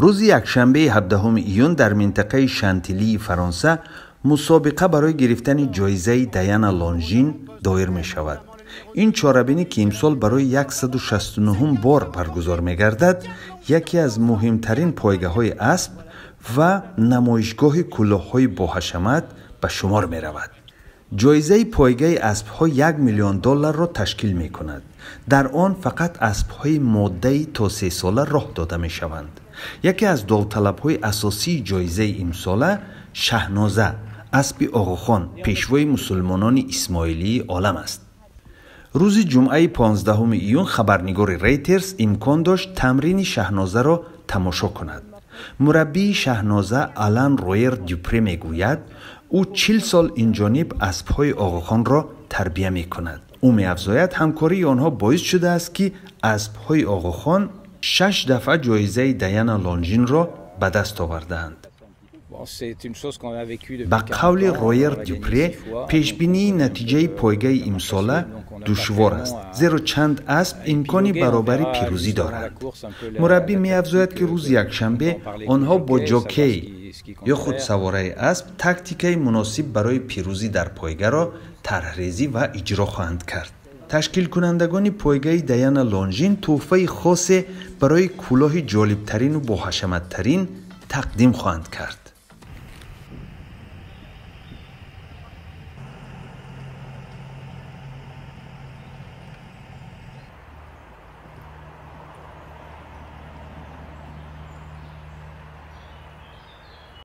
روز یکشنبه 17 ایون در منطقه شانتیلی فرانسه مسابقه برای گرفتن جایزه دیانا لونژین دایر می شود. این چهاربینی که امسال برای 169 بار برگزار می گردد، یکی از مهمترین پایگاه های اسب و نمایشگاه کلاه‌های باحشمت به شمار می رود. جایزه پایگاه اسب ها $1 میلیون را تشکیل می کند. در آن فقط اسب های ماده تا 3 ساله راه داده می شوند. یکی از داوطلب های اساسی جایزه امساله شهنازه اسب آقاخان پیشوای مسلمانان اسماعیلی عالم است. روز جمعه 15 ایون خبرنگار ریترز امکان داشت تمرین شهنازه را تماشا کند. مربی شهنازه آلن رویر دوپره می گوید او 40 سال این جانب اسب‌های آقاخان را تربیت می کند. او می افزاید همکاری آنها باعث شده است که اسب‌های آقاخان 6 دفعه جایزه دیانا لونژین را به دست آوردند. به قول رویر دوپره پیشبینی نتیجه پایگاه امساله دشوار است، زیرا چند اسب امکانی برابری پیروزی دارد. مربی می افزاید که روز یکشنبه آنها با جوکی یا خود سواره اسب تاکتیک مناسب برای پیروزی در پایگاه را طرح‌ریزی و اجرا خواهند کرد. تشکیل کنندگان پایگاه دیانا لونژین تحفه خاص برای کلاه جالبترین و باحشمت‌ترین تقدیم خواهند کرد.